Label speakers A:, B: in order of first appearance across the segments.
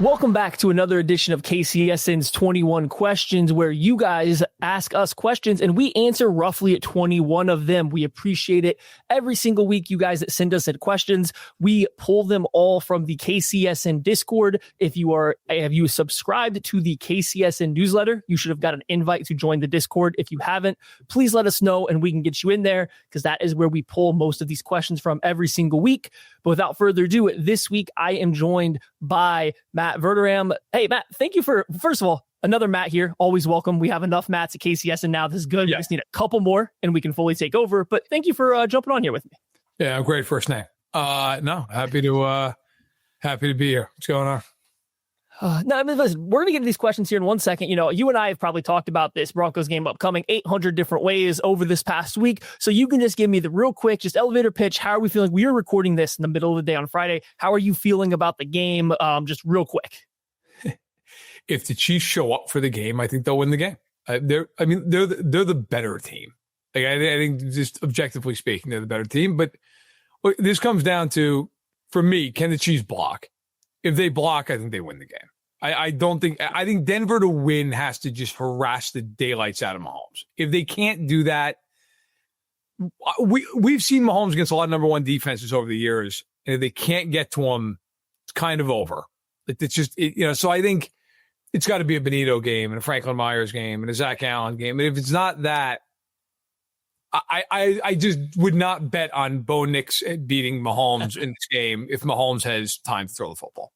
A: Welcome back to another edition of KCSN's 21 Questions, where you guys ask us questions and we answer roughly at 21 of them. We appreciate it. Every single week, you guys that send us questions, we pull them all from the KCSN Discord. Have you subscribed to the KCSN newsletter? You should have got an invite to join the Discord. If you haven't, please let us know and we can get you in there, because that is where we pull most of these questions from every single week. But without further ado, this week I am joined by Matt Verderam. Hey, Matt, thank you for, first of all, another Matt here. Always welcome. We have enough Matts at KCSN now. This is good. Yeah. We just need a couple more and we can fully take over. But thank you for jumping on here with me.
B: Yeah, great first name. No, happy to be here. What's going on?
A: Listen, we're going to get to these questions here in 1 second. You know, you and I have probably talked about this Broncos game upcoming 800 different ways over this past week. So you can just give me the real quick, just elevator pitch. How are we feeling? We are recording this in the middle of the day on Friday. How are you feeling about the game? Just real quick.
B: If the Chiefs show up for the game, I think they'll win the game. They're the better team. Like, I think just objectively speaking, they're the better team. But this comes down to, for me, can the Chiefs block? If they block, I think they win the game. I think Denver to win has to just harass the daylights out of Mahomes. If they can't do that, we've seen Mahomes against a lot of number one defenses over the years, and if they can't get to him, it's kind of over. It's just, so I think it's got to be a Benito game and a Franklin Myers game and a Zach Allen game. And if it's not that, I just would not bet on Bo Nix beating Mahomes in this game if Mahomes has time to throw the football.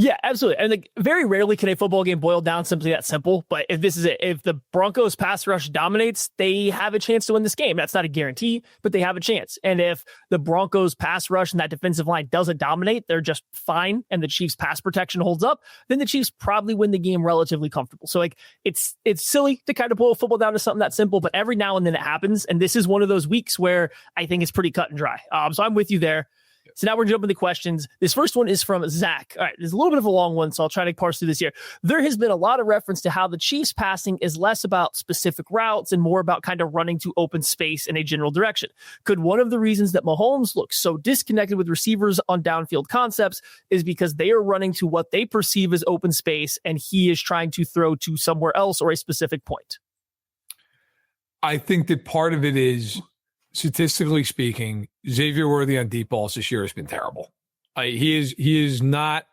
A: Yeah, absolutely. And very rarely can a football game boil down simply that simple. But if this is it, if the Broncos pass rush dominates, they have a chance to win this game. That's not a guarantee, but they have a chance. And if the Broncos pass rush and that defensive line doesn't dominate, they're just fine, and the Chiefs pass protection holds up, then the Chiefs probably win the game relatively comfortable. So it's silly to kind of boil football down to something that simple, but every now and then it happens. And this is one of those weeks where I think it's pretty cut and dry. So I'm with you there. So now we're jumping to questions. This first one is from Zach. All right, there's a little bit of a long one, so I'll try to parse through this here. There has been a lot of reference to how the Chiefs passing is less about specific routes and more about kind of running to open space in a general direction. Could one of the reasons that Mahomes looks so disconnected with receivers on downfield concepts is because they are running to what they perceive as open space and he is trying to throw to somewhere else or a specific point?
B: I think that part of it is, statistically speaking, Xavier Worthy on deep balls this year has been terrible. He is not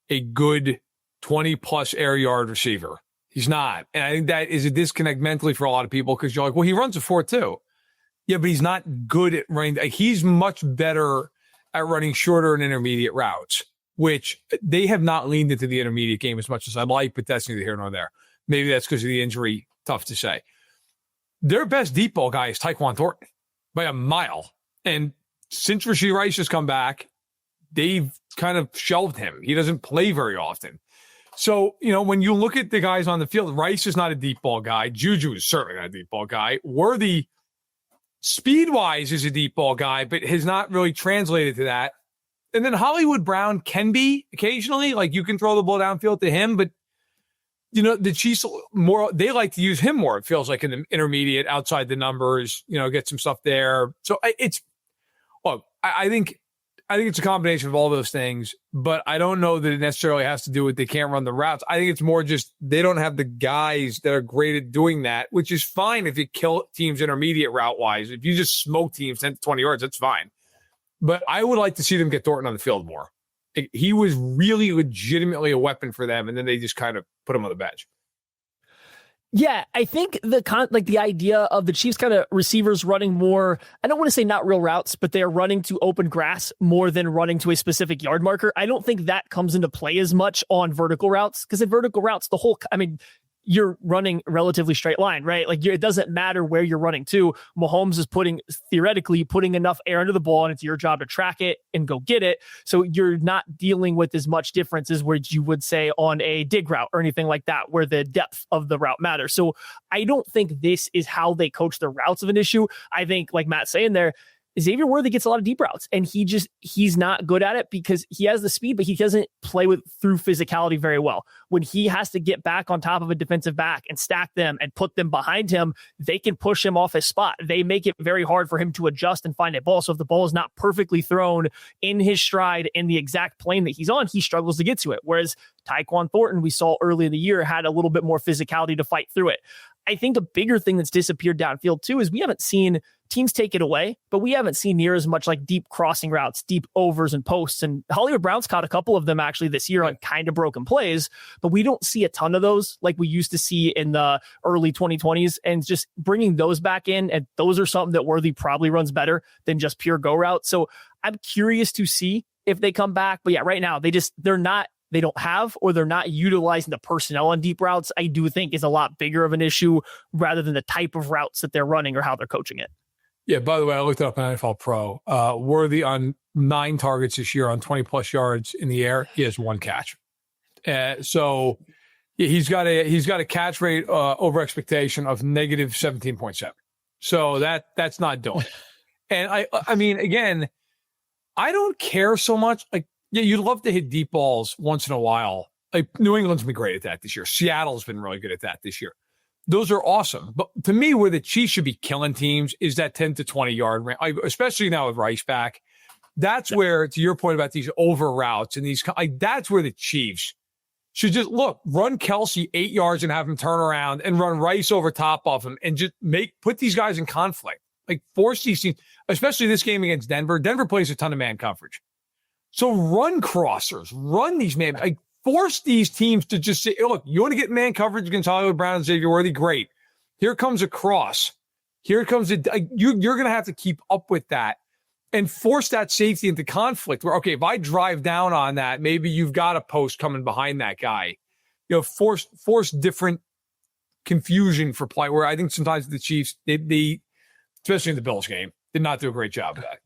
B: a good 20-plus air yard receiver. He's not. And I think that is a disconnect mentally for a lot of people, because you're like, well, he runs a 4.2. Yeah, but he's not good at running. He's much better at running shorter and intermediate routes, which they have not leaned into the intermediate game as much as I'd like, but that's neither here nor there. Maybe that's because of the injury. Tough to say. Their best deep ball guy is Tyquan Thornton by a mile. And since Rashee Rice has come back, they've kind of shelved him. He doesn't play very often. So, when you look at the guys on the field, Rice is not a deep ball guy. Juju is certainly not a deep ball guy. Worthy, speed-wise, is a deep ball guy, but has not really translated to that. And then Hollywood Brown can be occasionally. Like, you can throw the ball downfield to him, but the Chiefs they like to use him more. It feels like in the intermediate, outside the numbers, get some stuff there. So I think it's a combination of all those things, but I don't know that it necessarily has to do with they can't run the routes. I think it's more just they don't have the guys that are great at doing that, which is fine if you kill teams intermediate route wise. If you just smoke teams 10 to 20 yards, that's fine. But I would like to see them get Thornton on the field more. He was really legitimately a weapon for them, and then they just kind of put him on the bench.
A: Yeah, I think the idea of the Chiefs kind of receivers running more, I don't want to say not real routes, but they're running to open grass more than running to a specific yard marker. I don't think that comes into play as much on vertical routes, because in vertical routes, you're running a relatively straight line, right? Like, it doesn't matter where you're running to. Mahomes is theoretically putting enough air into the ball, and it's your job to track it and go get it. So you're not dealing with as much difference as where you would say on a dig route or anything like that, where the depth of the route matters. So I don't think this is how they coach their routes of an issue. I think, like Matt's saying there, Xavier Worthy gets a lot of deep routes, and he's not good at it because he has the speed, but he doesn't play through physicality very well. When he has to get back on top of a defensive back and stack them and put them behind him, they can push him off his spot. They make it very hard for him to adjust and find a ball. So if the ball is not perfectly thrown in his stride in the exact plane that he's on, he struggles to get to it. Whereas Tyquan Thornton, we saw early in the year, had a little bit more physicality to fight through it. I think a bigger thing that's disappeared downfield too is we haven't seen teams take it away, but we haven't seen near as much like deep crossing routes, deep overs and posts. And Hollywood Brown's caught a couple of them actually this year on kind of broken plays, but we don't see a ton of those like we used to see in the early 2020s. And just bringing those back in, and those are something that Worthy probably runs better than just pure go route. So I'm curious to see if they come back. But yeah, right now they don't have, or they're not utilizing the personnel on deep routes, I do think is a lot bigger of an issue rather than the type of routes that they're running or how they're coaching it.
B: Yeah, by the way, I looked it up on NFL Pro. Worthy on 9 targets this year on 20-plus yards in the air. He has 1 catch. So he's got a catch rate over expectation of negative 17.7. So that's not doing it. And I mean, again, I don't care so much. Like, yeah, you'd love to hit deep balls once in a while. Like New England's been great at that this year. Seattle's been really good at that this year. Those are awesome. But to me, where the Chiefs should be killing teams is that 10 to 20 yard range, especially now with Rice back. That's where, to your point about these over routes and these, that's where the Chiefs should just run Kelsey 8 yards and have him turn around and run Rice over top of him and just put these guys in conflict. Like force these teams, especially this game against Denver. Denver plays a ton of man coverage. So run crossers, run these man, force these teams to just say, look, you want to get man coverage against Hollywood Brown and Xavier Worthy? Great. Here comes a cross. Here comes you're going to have to keep up with that and force that safety into conflict where, okay, if I drive down on that, maybe you've got a post coming behind that guy, force different confusion for play where I think sometimes the Chiefs, they especially in the Bills game, did not do a great job of that.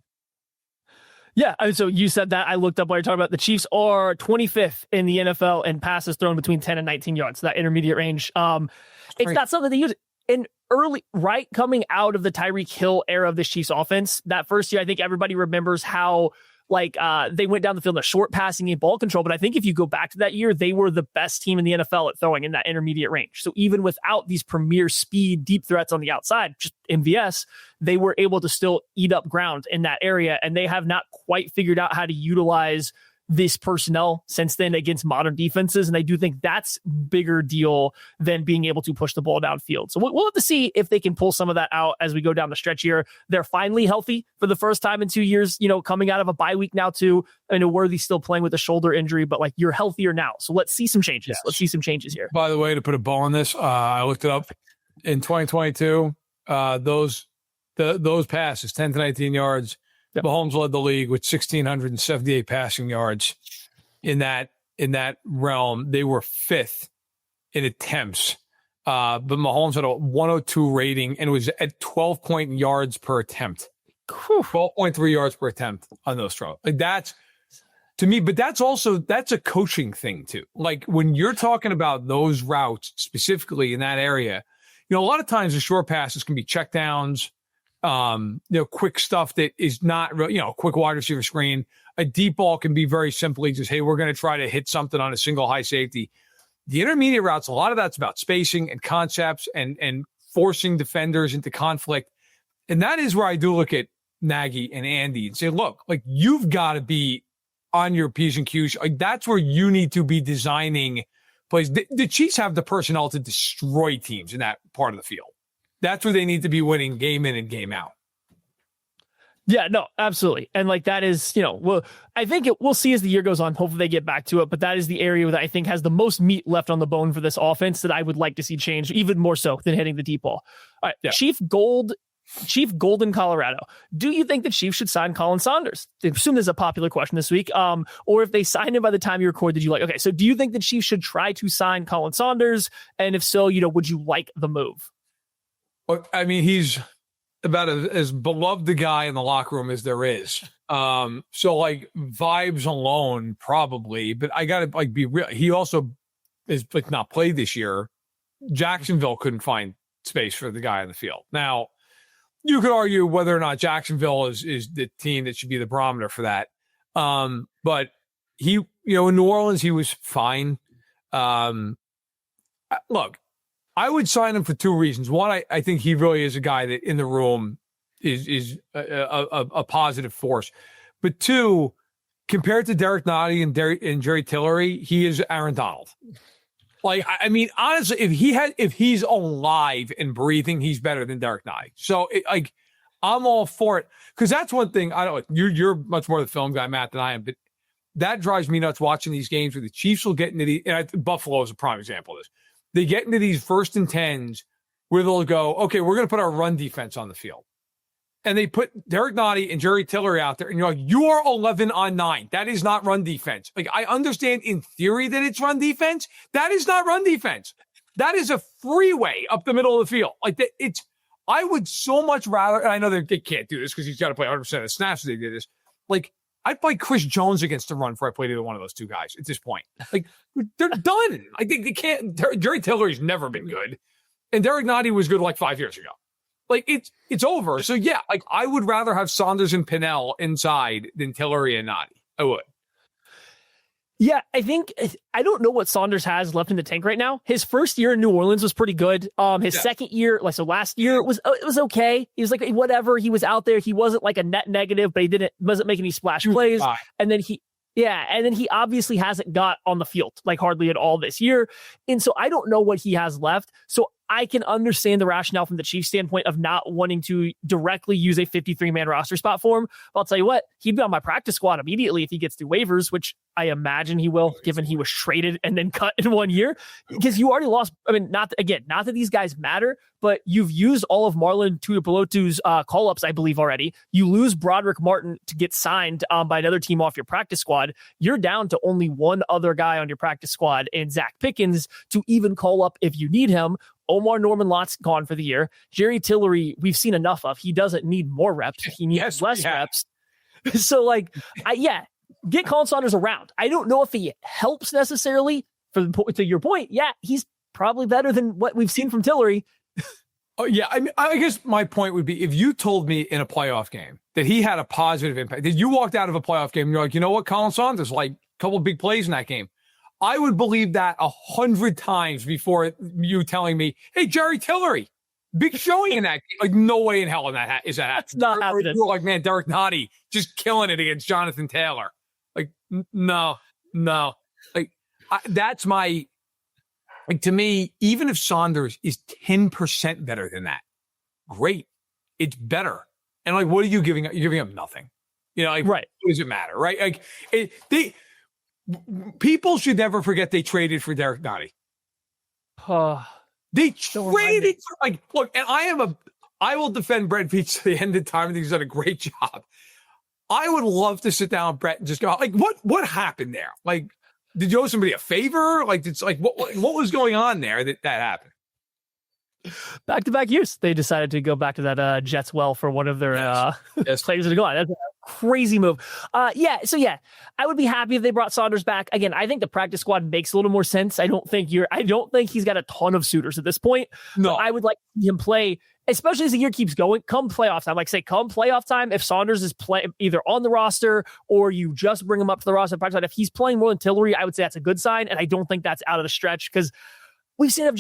A: Yeah, so you said that. I looked up while you're talking about the Chiefs are 25th in the NFL in passes thrown between 10 and 19 yards, that intermediate range. It's not something they use in early, right? Coming out of the Tyreek Hill era of this Chiefs offense, that first year, I think everybody remembers how they went down the field in a short passing game, ball control. But I think if you go back to that year, they were the best team in the NFL at throwing in that intermediate range. So even without these premier speed, deep threats on the outside, just MVS, they were able to still eat up ground in that area. And they have not quite figured out how to utilize this personnel since then against modern defenses. And I do think that's bigger deal than being able to push the ball downfield. So we'll have to see if they can pull some of that out as we go down the stretch here. They're finally healthy for the first time in 2 years, coming out of a bye week now too. I know Worthy's still playing with a shoulder injury, but you're healthier now. So let's see some changes. Yes. Let's see some changes here.
B: By the way, to put a bow on this, I looked it up in 2022, those passes, 10 to 19 yards, yep. Mahomes led the league with 1,678 passing yards in that realm. They were 5th in attempts, but Mahomes had a 102 rating and was at 12 point yards per attempt. 12.3 yards per attempt on those throws. That's to me, but that's a coaching thing too. When you're talking about those routes specifically in that area, a lot of times the short passes can be check downs. Quick stuff that is not real, quick wide receiver screen. A deep ball can be very simply just, hey, we're going to try to hit something on a single high safety. The intermediate routes, a lot of that's about spacing and concepts and forcing defenders into conflict. And that is where I do look at Nagy and Andy and say, look, you've got to be on your P's and Q's. That's where you need to be designing plays. The Chiefs have the personnel to destroy teams in that part of the field. That's where they need to be winning game in and game out.
A: Yeah, no, absolutely. And that is, I think we'll see as the year goes on. Hopefully they get back to it. But that is the area that I think has the most meat left on the bone for this offense that I would like to see change even more so than hitting the deep ball. All right, yeah. Chief Gold in Colorado. Do you think the Chiefs should sign Colin Saunders? I assume there's a popular question this week. Or if they sign him by the time you record, okay, so do you think the Chiefs should try to sign Colin Saunders? And if so, would you like the move?
B: I mean, he's about as beloved a guy in the locker room as there is. So vibes alone, probably, but I got to be real. He also is not played this year. Jacksonville couldn't find space for the guy on the field. Now, You could argue whether or not Jacksonville is the team that should be the barometer for that. But he, in New Orleans, he was fine. Look, I would sign him for two reasons. One, I think he really is a guy that in the room is a positive force. But two, compared to Derek Nottie and Jerry Tillery, he is Aaron Donald. Like, I mean, honestly, if he's alive and breathing, he's better than Derek Nottie. So, I'm all for it, because that's one thing. I don't. You're much more the film guy, Matt, than I am, but that drives me nuts watching these games where the Chiefs will get into Buffalo is a prime example of this. They get into these 1st and 10s where they'll go, okay, we're going to put our run defense on the field. And they put Derek Nottie and Jerry Tillery out there, and you're like, you are 11 on 9. That is not run defense. Like, I understand in theory that it's run defense. That is not run defense. That is a freeway up the middle of the field. Like, I would so much rather, and I know they can't do this because he's got to play 100% of the snaps. They did this. Like, I'd play Chris Jones against the run before I played either one of those two guys at this point. Like, they're done. I think they can't. Jerry Tillery's never been good, and Derek Nottie was good like 5 years ago. Like, it's over. So, yeah, like, I would rather have Saunders and Pinnell inside than Tillery and Nottie. I would.
A: Yeah, I don't know what Saunders has left in the tank right now. His first year in New Orleans was pretty good. His second year, last year, it was okay. He was like, whatever. He was out there. He wasn't like a net negative, but wasn't making any splash plays. And then he obviously hasn't got on the field like hardly at all this year. And so I don't know what he has left. So I can understand the rationale from the Chiefs standpoint of not wanting to directly use a 53-man roster spot for him. But I'll tell you what, he'd be on my practice squad immediately if he gets through waivers, which I imagine he will, given he was traded and then cut in 1 year. Because you already lost. I mean, not that these guys matter, but you've used all of Marlon Tuipulotu's call-ups, I believe, already. You lose Broderick Martin to get signed by another team off your practice squad. You're down to only one other guy on your practice squad, and Zach Pickens to even call up if you need him. Omar Norman-Lott's gone for the year. Jerry Tillery, we've seen enough of. He doesn't need more reps. He needs less reps. So, get Colin Saunders around. I don't know if he helps necessarily. To your point, yeah, he's probably better than what we've seen from Tillery.
B: Oh, yeah. I mean, I guess my point would be, if you told me in a playoff game that he had a positive impact, that you walked out of a playoff game and you're like, you know what, Colin Saunders, like a couple of big plays in that game, I would believe that 100 times before you telling me, hey, Jerry Tillery, big showing in that game. Like, no way in hell is that happening.
A: That's not happening.
B: You're like, man, Derek Nottie just killing it against Jonathan Taylor. Like, no. Like, that's my, like, to me, even if Saunders is 10% better than that, great. It's better. And like, what are you giving up? You're giving up nothing. Right. What does it matter? Right. Like, people should never forget they traded for Derek Nottie. They traded for, look, and I will defend Brett Veach to the end of time. I think he's done a great job. I would love to sit down with Brett and just go, like, what happened there? Like, did you owe somebody a favor? Like, it's like, what was going on there that happened?
A: Back-to-back years, they decided to go back to that Jets well for one of their players that are gone. That's a crazy move. I would be happy if they brought Saunders back. Again, I think the practice squad makes a little more sense. I don't think he's got a ton of suitors at this point. No, I would like to see him play, especially as the year keeps going. Come playoff time, come playoff time, if Saunders is either on the roster or you just bring him up to the roster. If he's playing more than Tillery, I would say that's a good sign, and I don't think that's out of the stretch because we've seen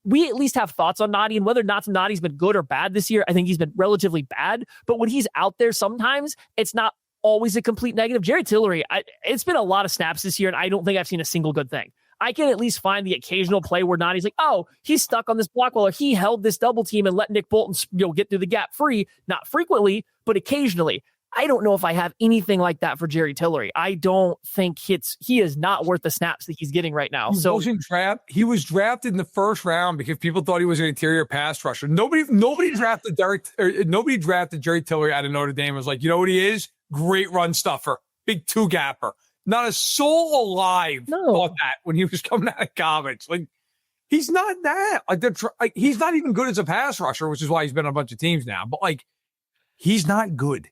A: we at least have thoughts on Nottie, and whether or not Nottie's been good or bad this year, I think he's been relatively bad. But when he's out there, sometimes it's not always a complete negative. Jerry Tillery, it's been a lot of snaps this year, and I don't think I've seen a single good thing. I can at least find the occasional play where Nottie's like, oh, he's stuck on this block wall, or he held this double team and let Nick Bolton get through the gap free. Not frequently, but occasionally. I don't know if I have anything like that for Jerry Tillery. I don't think he is not worth the snaps that he's getting right now.
B: He was drafted in the first round because people thought he was an interior pass rusher. Nobody drafted Jerry Tillery out of Notre Dame and was like, you know what he is? Great run stuffer, big two gapper. Not a soul alive thought that when he was coming out of college. Like, he's not that. He's not even good as a pass rusher, which is why he's been on a bunch of teams now. But he's not good.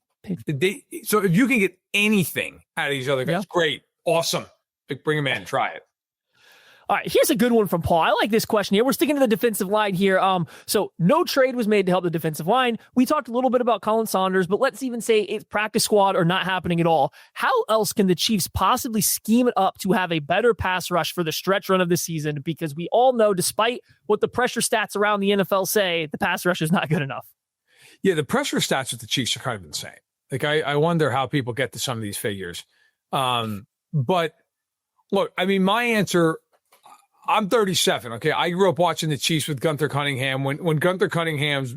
B: So if you can get anything out of these other guys, great, awesome. Bring him in, try it.
A: All right, here's a good one from Paul. I like this question here. We're sticking to the defensive line here. So no trade was made to help the defensive line. We talked a little bit about Colin Saunders, but let's even say it's practice squad or not happening at all. How else can the Chiefs possibly scheme it up to have a better pass rush for the stretch run of the season? Because we all know, despite what the pressure stats around the NFL say, the pass rush is not good enough.
B: Yeah, the pressure stats with the Chiefs are kind of insane. Like, I wonder how people get to some of these figures. But look, I mean, my answer, I'm 37. Okay. I grew up watching the Chiefs with Gunther Cunningham when Gunther Cunningham's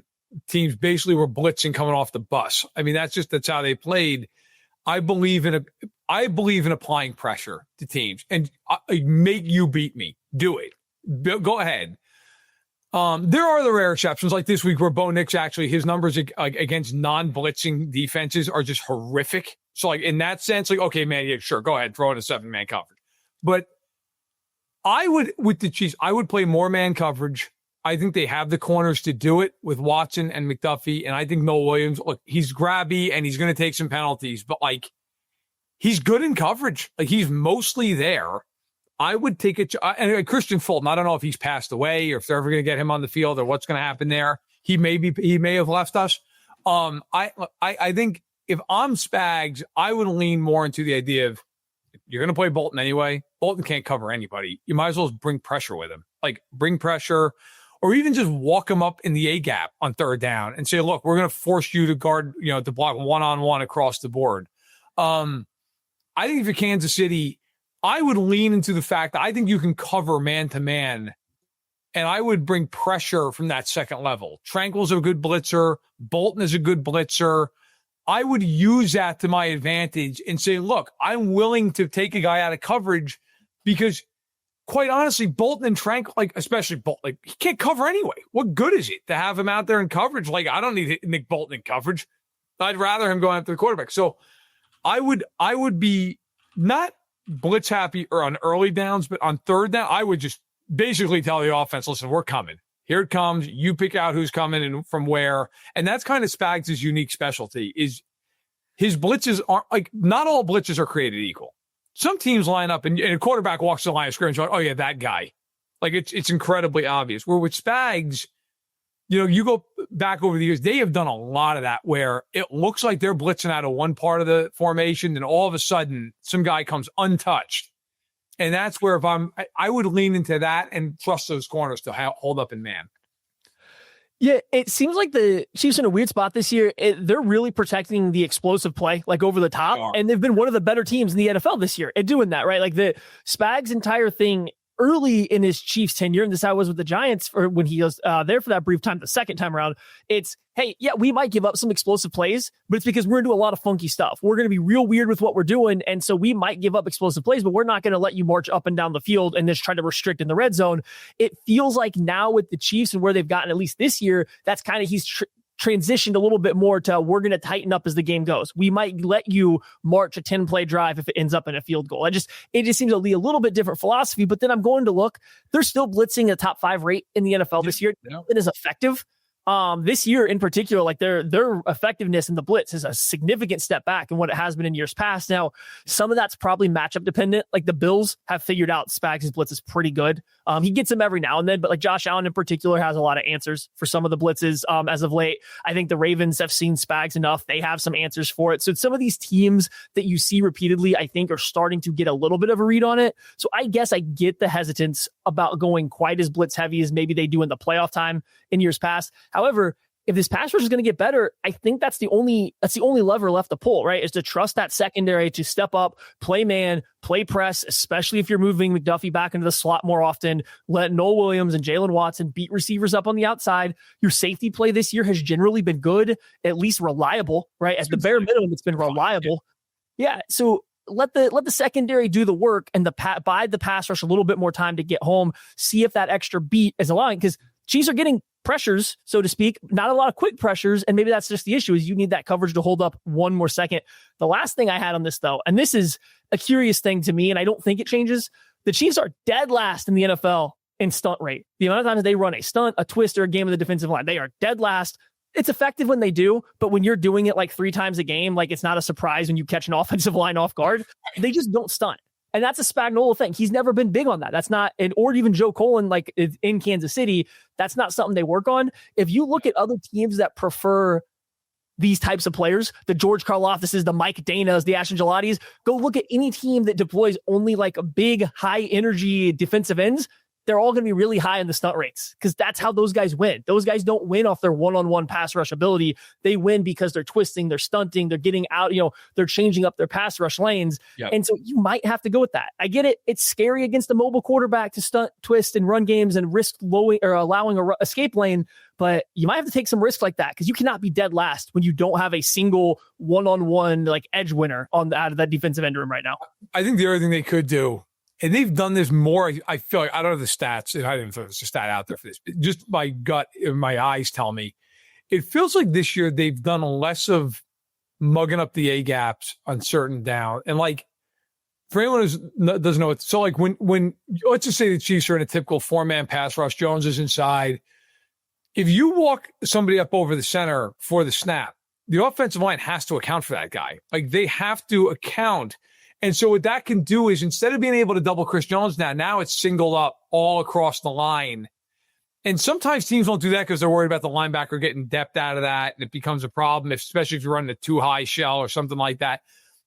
B: teams basically were blitzing coming off the bus. I mean, that's how they played. I believe in applying pressure to teams and make you beat me. Do it. Go ahead. There are the rare exceptions like this week where Bo Nix actually, his numbers against non-blitzing defenses are just horrific. So like in that sense, like, okay, man, yeah, sure. Go ahead. Throw in a 7-man coverage. But with the Chiefs, I would play more man coverage. I think they have the corners to do it with Watson and McDuffie. And I think Noah Williams, look, he's grabby and he's going to take some penalties, but like he's good in coverage. Like he's mostly there. I would take it. And Christian Fulton, I don't know if he's passed away or if they're ever going to get him on the field or what's going to happen there. He may have left us. I think if I'm Spags, I would lean more into the idea of, you're going to play Bolton anyway. Bolton can't cover anybody. You might as well bring pressure with him. Like bring pressure or even just walk him up in the A gap on third down and say, look, we're going to force you to guard, to block one-on-one across the board. I think if you're Kansas City, I would lean into the fact that I think you can cover man-to-man and I would bring pressure from that second level. Tranquil's a good blitzer. Bolton is a good blitzer. I would use that to my advantage and say, look, I'm willing to take a guy out of coverage because quite honestly, Bolton and Tranquil, like especially Bolton, like he can't cover anyway. What good is it to have him out there in coverage? Like I don't need Nick Bolton in coverage. I'd rather him going after the quarterback. So I would be not blitz happy or on early downs, but on third down, I would just basically tell the offense, listen, we're coming. Here it comes. You pick out who's coming and from where. And that's kind of Spags' unique specialty is his blitzes aren't like, not all blitzes are created equal. Some teams line up and a quarterback walks the line of scrimmage. Like, oh yeah, that guy. Like it's incredibly obvious. Where with Spags, you go back over the years, they have done a lot of that where it looks like they're blitzing out of one part of the formation and all of a sudden some guy comes untouched. And that's where I would lean into that and trust those corners to hold up in man.
A: Yeah, it seems like the Chiefs are in a weird spot this year. They're really protecting the explosive play, like over the top, and they've been one of the better teams in the NFL this year at doing that, right? Like the Spags' entire thing early in his Chiefs tenure, and this how it was with the Giants for when he was there for that brief time, the second time around, it's, hey, yeah, we might give up some explosive plays, but it's because we're going to do a lot of funky stuff. We're going to be real weird with what we're doing, and so we might give up explosive plays, but we're not going to let you march up and down the field and just try to restrict in the red zone. It feels like now with the Chiefs and where they've gotten at least this year, that's kind of he's transitioned a little bit more to we're going to tighten up as the game goes. We might let you march a 10-play drive if it ends up in a field goal. It just seems to be a little bit different philosophy, but then I'm going to look, they're still blitzing a top 5 rate in the NFL this year. It is effective. This year in particular, like their effectiveness in the blitz is a significant step back in what it has been in years past. Now, some of that's probably matchup dependent. Like the Bills have figured out Spags' blitz is pretty good. He gets them every now and then, but like Josh Allen in particular has a lot of answers for some of the blitzes as of late. I think the Ravens have seen Spags enough. They have some answers for it. So some of these teams that you see repeatedly, I think are starting to get a little bit of a read on it. So I guess I get the hesitance about going quite as blitz heavy as maybe they do in the playoff time in years past. However, if this pass rush is going to get better, I think that's the only lever left to pull, right? Is to trust that secondary to step up, play man, play press, especially if you're moving McDuffie back into the slot more often. Let Noah Williams and Jalen Watson beat receivers up on the outside. Your safety play this year has generally been good, at least reliable, right? At the bare minimum, it's been reliable. Yeah. So let the secondary do the work and bide the pass rush a little bit more time to get home. See if that extra beat is allowing, because Chiefs are getting pressures, so to speak, not a lot of quick pressures. And maybe that's just the issue, is you need that coverage to hold up one more second. The last thing I had on this though, and this is a curious thing to me, and I don't think it changes. The Chiefs are dead last in the NFL in stunt rate. The amount of times they run a stunt, a twist, or a game of the defensive line, they are dead last. It's effective when they do, but when you're doing it like 3 times a game, like it's not a surprise when you catch an offensive line off guard. They just don't stunt. And that's a Spagnuolo thing. He's never been big on that. That's not, or even Joe Colin, like in Kansas City, that's not something they work on. If you look at other teams that prefer these types of players, the George Karloftis, the Mike Danas, the Ashton Gelatis, go look at any team that deploys only like a big, high energy defensive ends. They're all going to be really high in the stunt rates because that's how those guys win. Those guys don't win off their one-on-one pass rush ability. They win because they're twisting, they're stunting, they're getting out, they're changing up their pass rush lanes. Yep. And so you might have to go with that. I get it. It's scary against a mobile quarterback to stunt, twist, and run games and risk allowing a escape lane, but you might have to take some risks like that because you cannot be dead last when you don't have a single one-on-one like edge winner out of that defensive end room right now.
B: I think the other thing they could do, and they've done this more, I feel like, I don't have the stats, and I didn't throw a stat out there for this, but just my gut and my eyes tell me, it feels like this year they've done less of mugging up the A-gaps on certain down. And like, for anyone who doesn't know it, so like when let's just say the Chiefs are in a typical four-man pass rush, Jones is inside. If you walk somebody up over the center for the snap, the offensive line has to account for that guy. Like, they have to account. And so what that can do is, instead of being able to double Chris Jones now it's singled up all across the line. And sometimes teams don't do that because they're worried about the linebacker getting depth out of that, and it becomes a problem, especially if you're running a too high shell or something like that.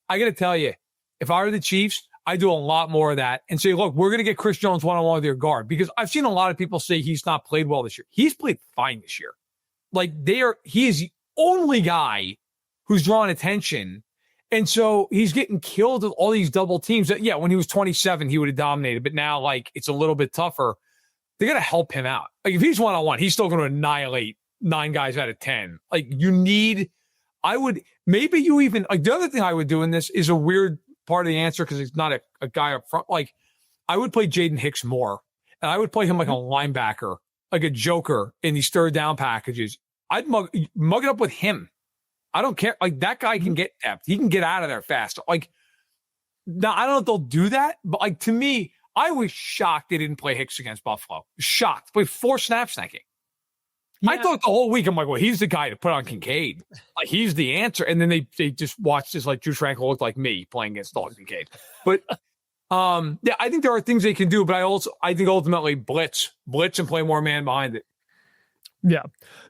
B: I got to tell you, if I were the Chiefs, I do a lot more of that and say, look, we're going to get Chris Jones one-on-one with your guard, because I've seen a lot of people say he's not played well this year. He's played fine this year. Like, he is the only guy who's drawing attention. And so he's getting killed with all these double teams that, when he was 27, he would have dominated. But now, like, it's a little bit tougher. They got to help him out. Like, if he's one-on-one, he's still going to annihilate 9 guys out of 10. Like, the other thing I would do in this is a weird part of the answer because he's not a guy up front. Like, I would play Jaden Hicks more, and I would play him like a linebacker, like a joker in these third down packages. I'd mug it up with him. I don't care. Like, that guy can get depth. He can get out of there fast. Like, now I don't know if they'll do that, but like, to me, I was shocked they didn't play Hicks against Buffalo. Shocked. Played 4 snaps that game. Yeah. I thought the whole week, I'm like, well, he's the guy to put on Kincaid. Like, he's the answer. And then they just watched this, like, Drew Frankel looked like me playing against Dalton Kincaid. But I think there are things they can do, but I think ultimately blitz and play more man behind it.
A: Yeah.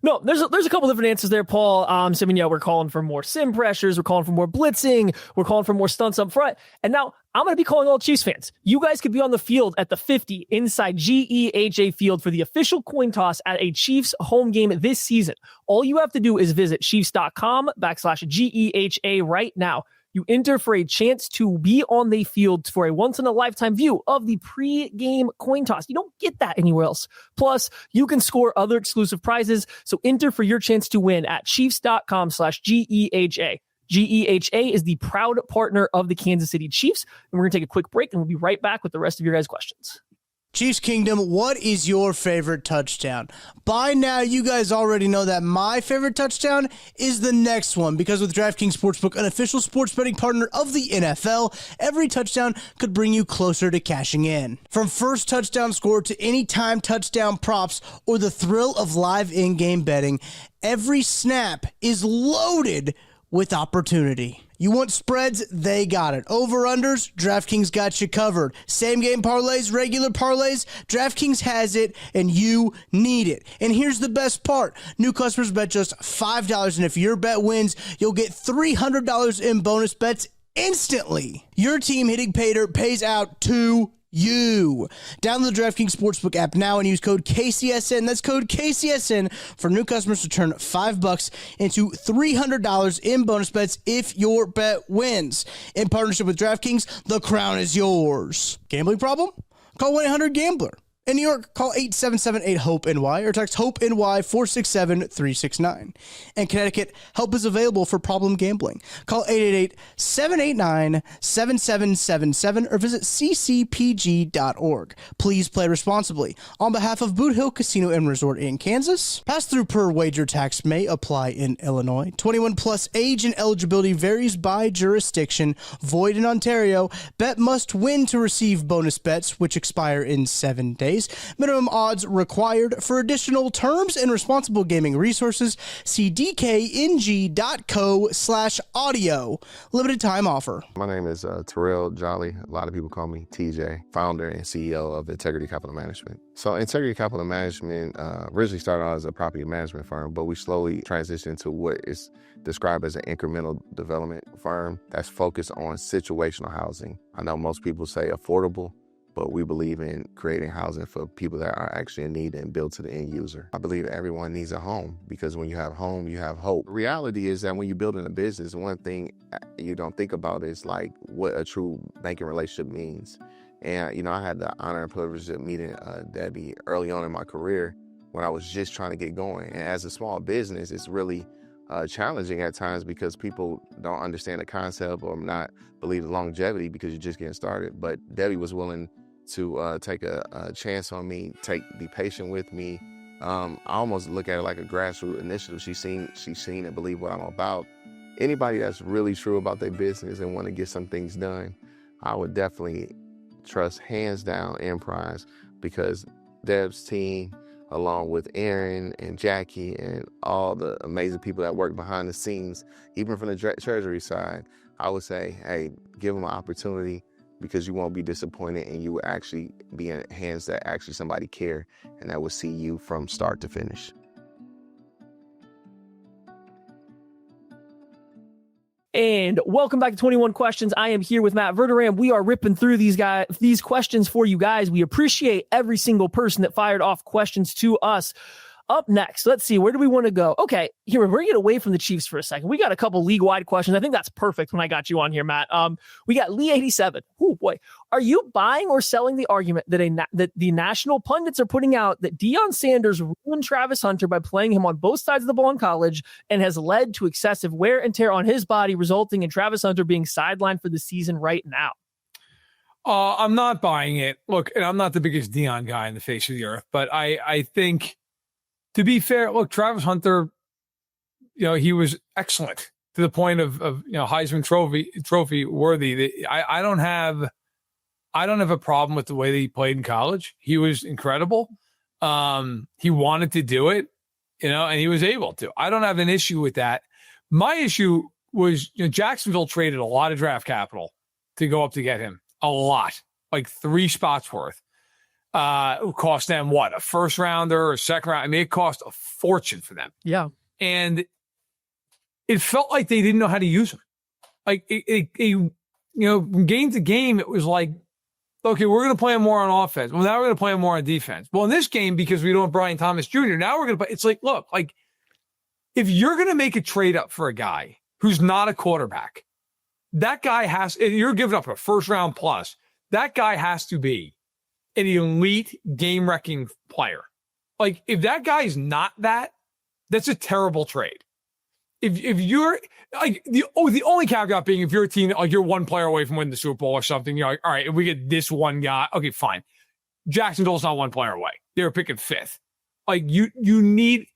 A: No, there's a couple different answers there, Paul. We're calling for more sim pressures. We're calling for more blitzing. We're calling for more stunts up front. And now I'm going to be calling all Chiefs fans. You guys could be on the field at the 50 inside GEHA Field for the official coin toss at a Chiefs home game this season. All you have to do is visit Chiefs.com/GEHA right now. You enter for a chance to be on the field for a once-in-a-lifetime view of the pre-game coin toss. You don't get that anywhere else. Plus, you can score other exclusive prizes, so enter for your chance to win at Chiefs.com/GEHA. GEHA is the proud partner of the Kansas City Chiefs, and we're going to take a quick break, and we'll be right back with the rest of your guys' questions.
C: Chiefs Kingdom, what is your favorite touchdown? By now, you guys already know that my favorite touchdown is the next one, because with DraftKings Sportsbook, an official sports betting partner of the NFL, every touchdown could bring you closer to cashing in. From first touchdown score to anytime touchdown props or the thrill of live in-game betting, every snap is loaded with opportunity. You want spreads? They got it. Over-unders? DraftKings got you covered. Same-game parlays, regular parlays? DraftKings has it, and you need it. And here's the best part. New customers bet just $5, and if your bet wins, you'll get $300 in bonus bets instantly. Your team hitting pay dirt pays out to you. Download the DraftKings Sportsbook app now and use code KCSN. That's code KCSN for new customers to turn $5 into $300 in bonus bets if your bet wins. In partnership with DraftKings, the crown is yours. Gambling problem? Call 1-800-GAMBLER. In New York, call 877-8-HOPE-NY or text HOPE-NY 467-369. In Connecticut, help is available for problem gambling. Call 888-789-7777 or visit ccpg.org. Please play responsibly. On behalf of Boot Hill Casino and Resort in Kansas, pass-through per wager tax may apply in Illinois. 21 plus age and eligibility varies by jurisdiction. Void in Ontario. Bet must win to receive bonus bets, which expire in 7 days. days. Minimum odds required. For additional terms and responsible gaming resources, see dkng.co/audio. Limited time offer.
D: My name is Terrell Jolly. A lot of people call me TJ, founder and CEO of Integrity Capital Management. So Integrity Capital Management originally started out as a property management firm, but we slowly transitioned to what is described as an incremental development firm that's focused on situational housing. I know most people say affordable, but we believe in creating housing for people that are actually in need and built to the end user. I believe everyone needs a home because when you have home, you have hope. The reality is that when you're building a business, one thing you don't think about is like what a true banking relationship means. And, I had the honor and privilege of meeting Debbie early on in my career when I was just trying to get going. And as a small business, it's really challenging at times because people don't understand the concept or not believe the longevity because you're just getting started. But Debbie was willing to take a chance on me, be patient with me. I almost look at it like a grassroots initiative. She's seen and believe what I'm about. Anybody that's really true about their business and want to get some things done, I would definitely trust hands down Emprise because Deb's team, along with Aaron and Jackie and all the amazing people that work behind the scenes, even from the treasury side, I would say, hey, give them an opportunity because you won't be disappointed and you will actually be in hands that actually somebody care and that will see you from start to finish.
A: And welcome back to 21 Questions. I am here with Matt Verderam. We are ripping through these questions for you guys. We appreciate every single person that fired off questions to us. Up next, let's see, where do we want to go? Okay, here, we're going to get away from the Chiefs for a second. We got a couple league-wide questions. I think that's perfect when I got you on here, Matt. We got Lee87. Oh, boy. Are you buying or selling the argument that the national pundits are putting out that Deion Sanders ruined Travis Hunter by playing him on both sides of the ball in college and has led to excessive wear and tear on his body, resulting in Travis Hunter being sidelined for the season right now?
B: I'm not buying it. Look, and I'm not the biggest Deion guy in the face of the earth, but I think, to be fair, look, Travis Hunter, he was excellent to the point of Heisman Trophy worthy. I don't have a problem with the way that he played in college. He was incredible. He wanted to do it, and he was able to. I don't have an issue with that. My issue was Jacksonville traded a lot of draft capital to go up to get him. A lot, like 3 spots worth. It cost them a first rounder or a second round? I mean, it cost a fortune for them.
A: Yeah.
B: And it felt like they didn't know how to use him. Like from game to game, it was like, okay, we're going to play him more on offense. Well, now we're going to play him more on defense. Well, in this game, because we don't have Brian Thomas Jr., now we're going to play. It's like, look, like if you're going to make a trade up for a guy who's not a quarterback, that guy you're giving up a first round plus, that guy has to be an elite game-wrecking player. Like, if that guy's not that's a terrible trade. If you're like the only caveat being if you're a team like you're one player away from winning the Super Bowl or something, you're like, all right, if we get this one guy, okay, fine. Jacksonville's not one player away. They were picking 5th. Like you need,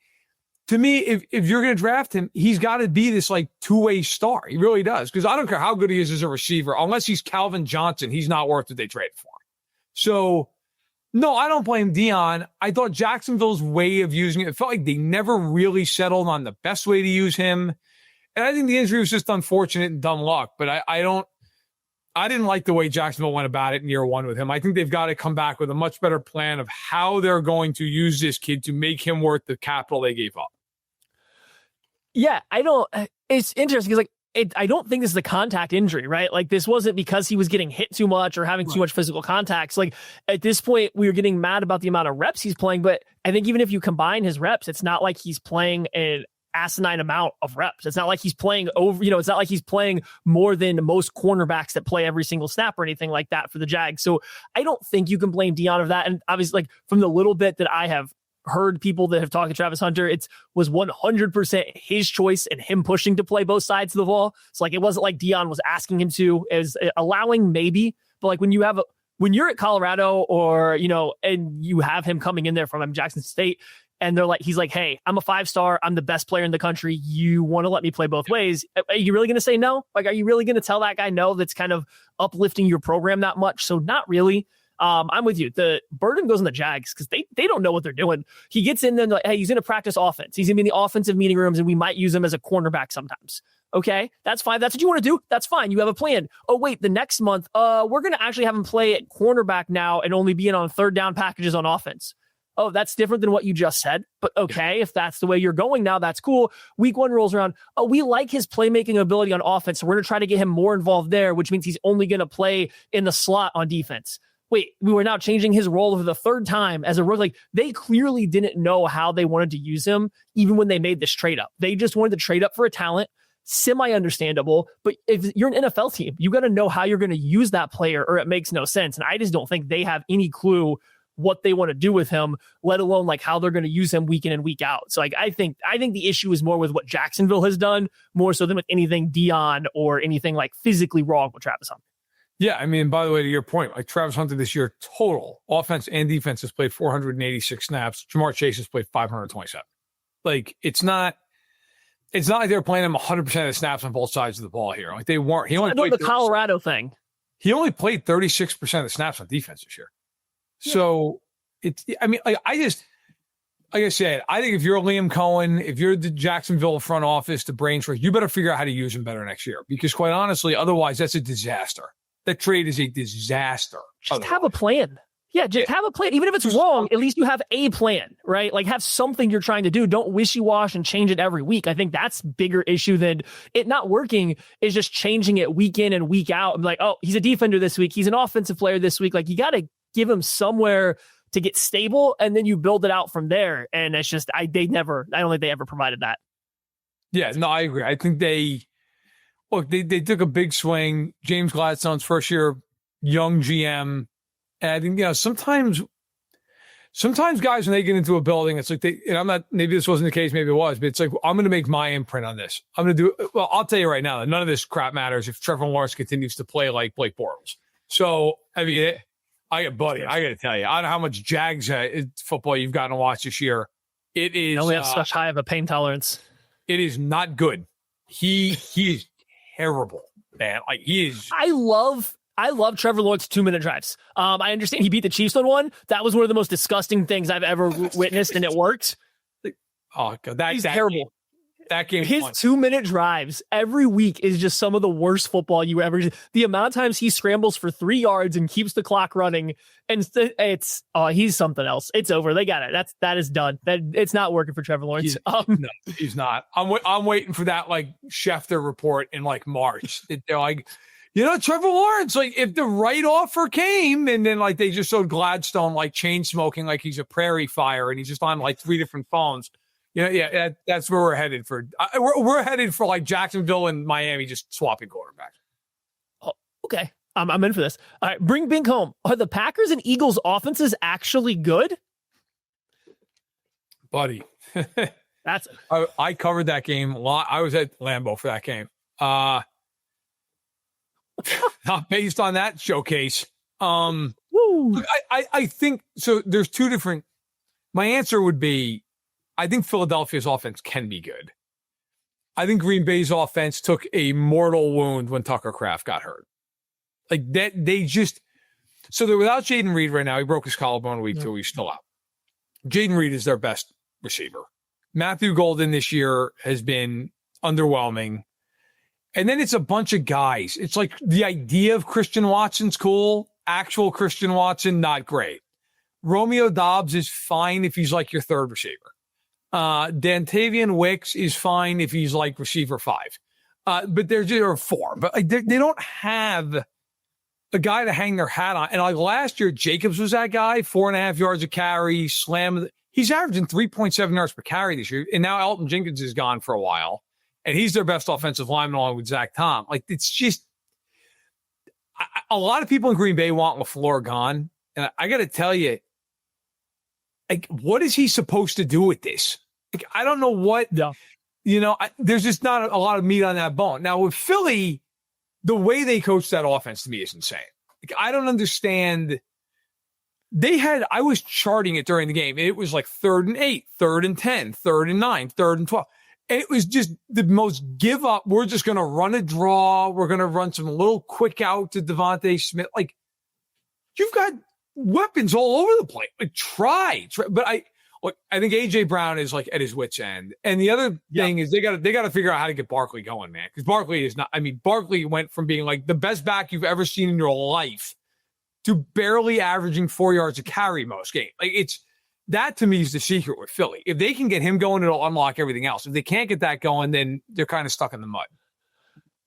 B: to me, if you're going to draft him, he's got to be this like two-way star. He really does. Because I don't care how good he is as a receiver, unless he's Calvin Johnson, he's not worth what they traded for. So, no, I don't blame Deion. I thought Jacksonville's way of using it felt like they never really settled on the best way to use him. And I think the injury was just unfortunate and dumb luck. But I didn't like the way Jacksonville went about it in year 1 with him. I think they've got to come back with a much better plan of how they're going to use this kid to make him worth the capital they gave up.
A: Yeah, it's interesting because I don't think this is a contact injury, right? Like this wasn't because he was getting hit too much or having too much physical contacts. Like at this point, we were getting mad about the amount of reps he's playing. But I think even if you combine his reps, it's not like he's playing an asinine amount of reps. It's not like he's playing it's not like he's playing more than most cornerbacks that play every single snap or anything like that for the Jags. So I don't think you can blame Deion of that. And obviously, like from the little bit that I have heard people that have talked to Travis Hunter, it was 100% his choice and him pushing to play both sides of the ball. So like, it wasn't like Deion was asking him to. It was allowing maybe, but like when you're at Colorado or, and you have him coming in there from Jackson State and he's like, hey, I'm a 5-star. I'm the best player in the country. You want to let me play both ways. Are you really going to say no? Like, are you really going to tell that guy no? That's kind of uplifting your program that much. So not really. I'm with you. The burden goes on the Jags because they don't know what they're doing. He gets in there, like, hey, he's in a practice offense. He's going to be in the offensive meeting rooms, and we might use him as a cornerback sometimes. Okay, that's fine. That's what you want to do. That's fine. You have a plan. Oh, wait, the next month, we're going to actually have him play at cornerback now and only be in on third down packages on offense. Oh, that's different than what you just said. But okay, if that's the way you're going now, that's cool. Week 1 rolls around. Oh, we like his playmaking ability on offense. So we're going to try to get him more involved there, which means he's only going to play in the slot on defense. Wait, we were now changing his role for the third time as a rookie. Like, they clearly didn't know how they wanted to use him, even when they made this trade up. They just wanted to trade up for a talent. Semi-understandable, but if you're an NFL team, you got to know how you're going to use that player, or it makes no sense. And I just don't think they have any clue what they want to do with him, let alone like how they're going to use him week in and week out. So like I think the issue is more with what Jacksonville has done, more so than with anything Dion or anything like physically wrong with Travis Hunter.
B: Yeah, I mean, by the way, to your point, like Travis Hunter this year, total offense and defense has played 486 snaps. Jamar Chase has played 527. Like it's not like they're playing him 100% of the snaps on both sides of the ball here. Like they weren't. He only played
A: the Colorado thing.
B: He only played 36% of the snaps on defense this year. Yeah. So it's. I mean, like I said, I think if you're Liam Cohen, if you're the Jacksonville front office, the brains for, you better figure out how to use him better next year. Because quite honestly, otherwise that's a disaster. That trade is a disaster.
A: Just have a plan. Yeah, just have a plan. Even if it's wrong, at least you have a plan, right? Like have something you're trying to do. Don't wishy-wash and change it every week. I think that's bigger issue than it not working is just changing it week in and week out. I'm like, oh, he's a defender this week. He's an offensive player this week. Like you got to give him somewhere to get stable and then you build it out from there. And it's just, I don't think they ever provided that. Yeah,
B: no, I agree. I think they took a big swing. James Gladstone's first year, young GM. And I think, sometimes guys, when they get into a building, it's like maybe this wasn't the case, maybe it was, but it's like, I'm going to make my imprint on this. I'm going to do, well, I'll tell you right now, none of this crap matters if Trevor Lawrence continues to play like Blake Bortles. So, I mean, I got to tell you, I don't know how much Jags football you've gotten to watch this year. It is.
A: You only have such high of a pain tolerance.
B: It is not good. He is terrible, man. Like he is.
A: I love Trevor Lawrence 2-minute drives. I understand he beat the Chiefs on one. That was one of the most disgusting things I've ever witnessed, and it worked.
B: Oh God,
A: he's terrible.
B: That game,
A: his 2-minute drives every week is just some of the worst football you ever. The amount of times he scrambles for 3 yards and keeps the clock running, and he's something else. It's over. They got it. That is done. It's not working for Trevor Lawrence.
B: No, he's not. I'm waiting for that like Schefter report in like March. They're like, Trevor Lawrence, like if the right offer came and then like they just showed Gladstone like chain smoking like he's a prairie fire and he's just on like 3 different phones. That's where we're headed for. We're headed for like Jacksonville and Miami just swapping quarterbacks.
A: Oh, okay. I'm in for this. All right, bring Bink home. Are the Packers and Eagles offenses actually good?
B: Buddy. I covered that game a lot. I was at Lambeau for that game. Not based on that showcase. I think so. There's 2 different. My answer would be, I think Philadelphia's offense can be good. I think Green Bay's offense took a mortal wound when Tucker Kraft got hurt. Like that, so they're without Jaden Reed right now. He broke his collarbone week 2. He's still out. Jaden Reed is their best receiver. Matthew Golden this year has been underwhelming. And then it's a bunch of guys. It's like the idea of Christian Watson's cool. Actual Christian Watson, not great. Romeo Doubs is fine if he's like your 3rd receiver. Dantavian Wicks is fine if he's like receiver 5. But they're just 4. But like they don't have a guy to hang their hat on. And like last year, Jacobs was that guy, 4.5 yards a carry, slam. He's averaging 3.7 yards per carry this year. And now Elton Jenkins is gone for a while. And he's their best offensive lineman along with Zach Tom. Like it's just a lot of people in Green Bay want LaFleur gone. And I got to tell you, like, what is he supposed to do with this? Like, I don't know what, there's just not a lot of meat on that bone. Now with Philly, the way they coach that offense to me is insane. Like, I don't understand. I was charting it during the game. It was like 3rd and 8, 3rd and 10, 3rd and 9, 3rd and 12. And it was just the most give up. We're just going to run a draw. We're going to run some little quick out to Devontae Smith. Like, you've got weapons all over the place. Like, try. But I think AJ Brown is like at his wit's end. And the other thing is they got to figure out how to get Barkley going, man. Because Barkley is not. I mean, Barkley went from being like the best back you've ever seen in your life to barely averaging 4 yards a carry most games. Like, it's that to me is the secret with Philly. If they can get him going, it'll unlock everything else. If they can't get that going, then they're kind of stuck in the mud.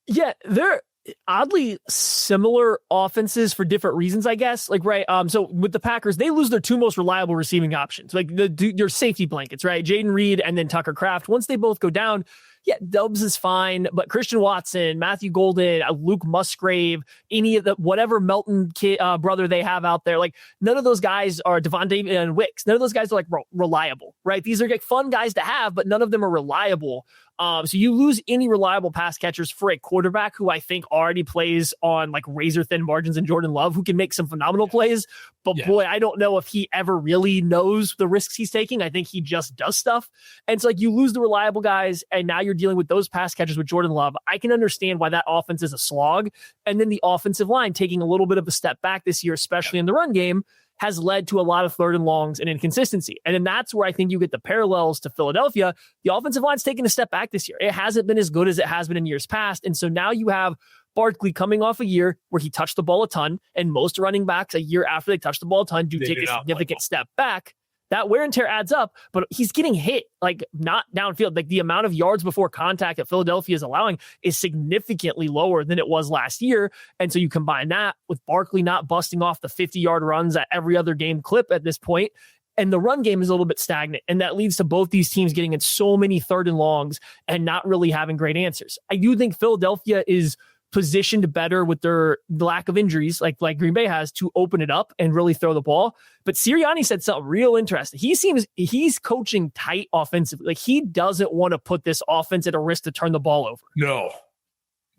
A: Yeah, they're oddly similar offenses for different reasons, I guess. Like, right. So with the Packers, they lose their two most reliable receiving options, like your safety blankets, right? Jaden Reed and then Tucker Kraft. Once they both go down, yeah, Dubs is fine, but Christian Watson, Matthew Golden, Luke Musgrave, any of the whatever Melton brother they have out there, like none of those guys are Devontae and Wicks. None of those guys are like reliable, right? These are like fun guys to have, but none of them are reliable. So you lose any reliable pass catchers for a quarterback who I think already plays on like razor thin margins in Jordan Love, who can make some phenomenal plays. But boy, I don't know if he ever really knows the risks he's taking. I think he just does stuff. And it's like you lose the reliable guys, and now you're dealing with those pass catchers with Jordan Love. I can understand why that offense is a slog. And then the offensive line taking a little bit of a step back this year, especially in the run game, has led to a lot of third and longs and inconsistency. And then that's where I think you get the parallels to Philadelphia. The offensive line's taken a step back this year. It hasn't been as good as it has been in years past. And so now you have Barkley coming off a year where he touched the ball a ton, and most running backs a year after they touch the ball a ton do take a significant step back. That wear and tear adds up, but he's getting hit, like not downfield. Like the amount of yards before contact that Philadelphia is allowing is significantly lower than it was last year. And so you combine that with Barkley not busting off the 50-yard runs at every other game clip at this point, and the run game is a little bit stagnant. And that leads to both these teams getting in so many third and longs and not really having great answers. I do think Philadelphia is positioned better with their lack of injuries, like Green Bay has, to open it up and really throw the ball. But Sirianni said something real interesting. He's coaching tight offensively. Like, he doesn't want to put this offense at a risk to turn the ball over.
B: No.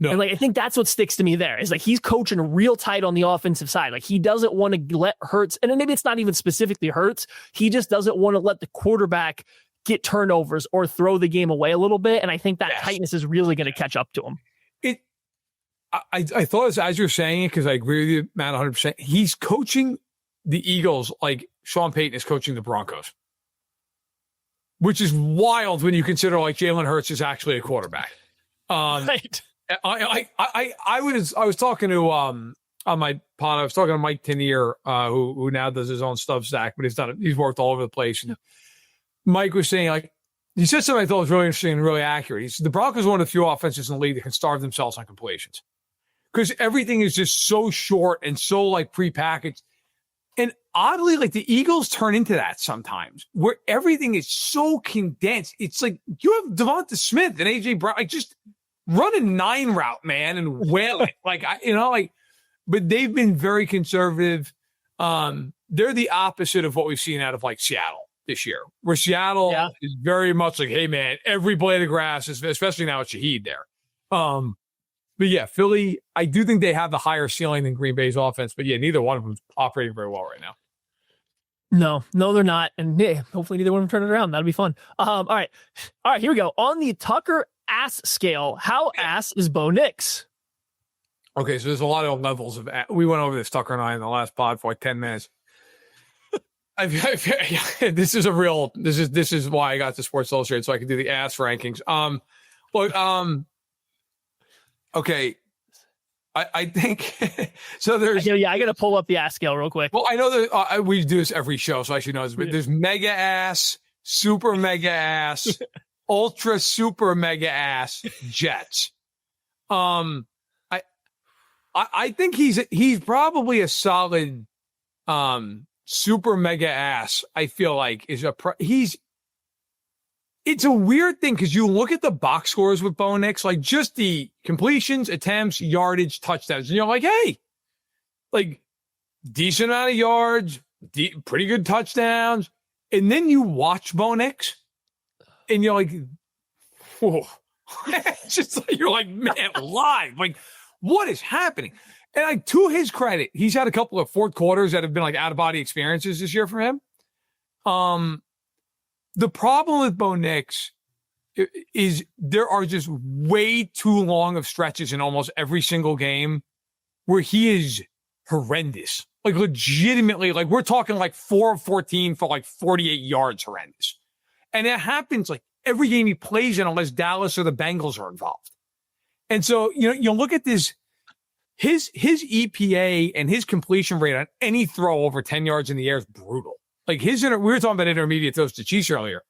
A: And like, I think that's what sticks to me there is like, he's coaching real tight on the offensive side. Like, he doesn't want to let Hurts, and maybe it's not even specifically Hurts. He just doesn't want to let the quarterback get turnovers or throw the game away a little bit. And I think that tightness is really going to catch up to him.
B: I thought as you're saying it, because I agree with you, Matt, 100%. He's coaching the Eagles like Sean Payton is coaching the Broncos, which is wild when you consider like Jalen Hurts is actually a quarterback.
A: Right.
B: I was talking to on my pod. I was talking to Mike Tenier, who now does his own Substack, but he's worked all over the place. And Mike was saying, like, he said something I thought was really interesting and really accurate. He said the Broncos are one of the few offenses in the league that can starve themselves on completions, because everything is just so short and so like prepackaged. And oddly, like the Eagles turn into that sometimes, where everything is so condensed. It's like you have Devonta Smith and AJ Brown, like just run a 9 route, man, and whale it. But they've been very conservative. They're the opposite of what we've seen out of like Seattle this year, where Seattle is very much like, hey man, every blade of grass is, especially now with Shaheed there. But yeah, Philly, I do think they have the higher ceiling than Green Bay's offense. But yeah, neither one of them is operating very well right now.
A: No, they're not. And yeah, hopefully neither one of them turn it around. That'll be fun. All right, here we go. On the Tucker ass scale, how ass is Bo Nix?
B: Okay, so there's a lot of levels of we went over this, Tucker and I, in the last pod for like 10 minutes. This is why I got to Sports Illustrated, so I can do the ass rankings. Okay, I think so. There's
A: I got to pull up the ass scale real quick.
B: Well, I know that we do this every show, so I should know this. But there's mega ass, super mega ass, ultra super mega ass Jets. I think he's probably a solid super mega ass. I feel like it's a weird thing because you look at the box scores with Bo Nix, like just the completions, attempts, yardage, touchdowns, and you're like, hey, like decent amount of yards, pretty good touchdowns. And then you watch Bo Nix and you're like, whoa. It's just like, you're like, man, live. Like, what is happening? And like, to his credit, he's had a couple of fourth quarters that have been like out of body experiences this year for him. The problem with Bo Nix is there are just way too long of stretches in almost every single game where he is horrendous. Like legitimately, like we're talking like 4 of 14 for like 48 yards, horrendous. And it happens like every game he plays in unless Dallas or the Bengals are involved. And so, you look at this, his EPA and his completion rate on any throw over 10 yards in the air is brutal. Like we were talking about intermediate throws to Chiefs earlier.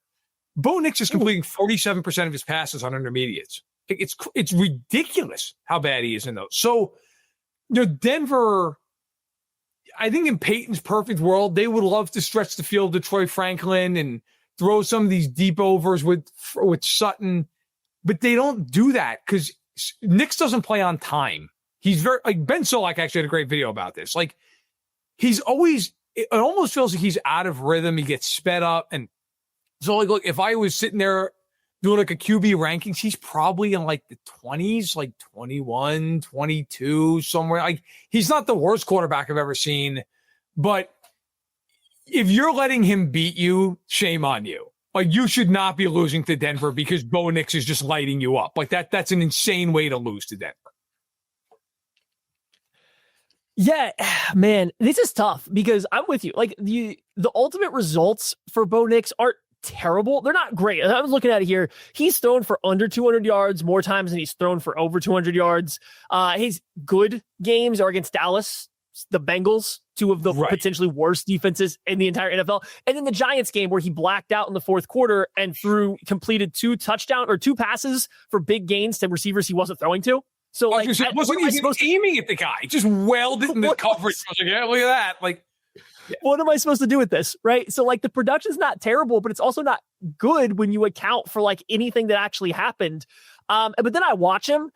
B: Bo Nix is completing 47% of his passes on intermediates. It's ridiculous how bad he is in those. So, Denver, I think in Peyton's perfect world, they would love to stretch the field to Troy Franklin and throw some of these deep overs with Sutton, but they don't do that because Nix doesn't play on time. He's very, like Ben Solak actually had a great video about this. Like he's always, it almost feels like he's out of rhythm. He gets sped up. And so like, look, if I was sitting there doing like a QB rankings, he's probably in like the 20s, like 21, 22, somewhere. Like he's not the worst quarterback I've ever seen, but if you're letting him beat you, shame on you. Like you should not be losing to Denver because Bo Nix is just lighting you up. Like that's an insane way to lose to Denver.
A: Yeah, man, this is tough because I'm with you. Like the ultimate results for Bo Nix aren't terrible. They're not great. I was looking at it here. He's thrown for under 200 yards more times than he's thrown for over 200 yards. His good games are against Dallas, the Bengals, two of the potentially worst defenses in the entire NFL. And then the Giants game where he blacked out in the fourth quarter and completed two passes for big gains to receivers he wasn't throwing to. So like,
B: wasn't even aiming at the guy, just welded in the coverage. I was like, yeah, look at that. Like, yeah.
A: What am I supposed to do with this? Right. So like the production's not terrible, but it's also not good when you account for like anything that actually happened. But then I watch him.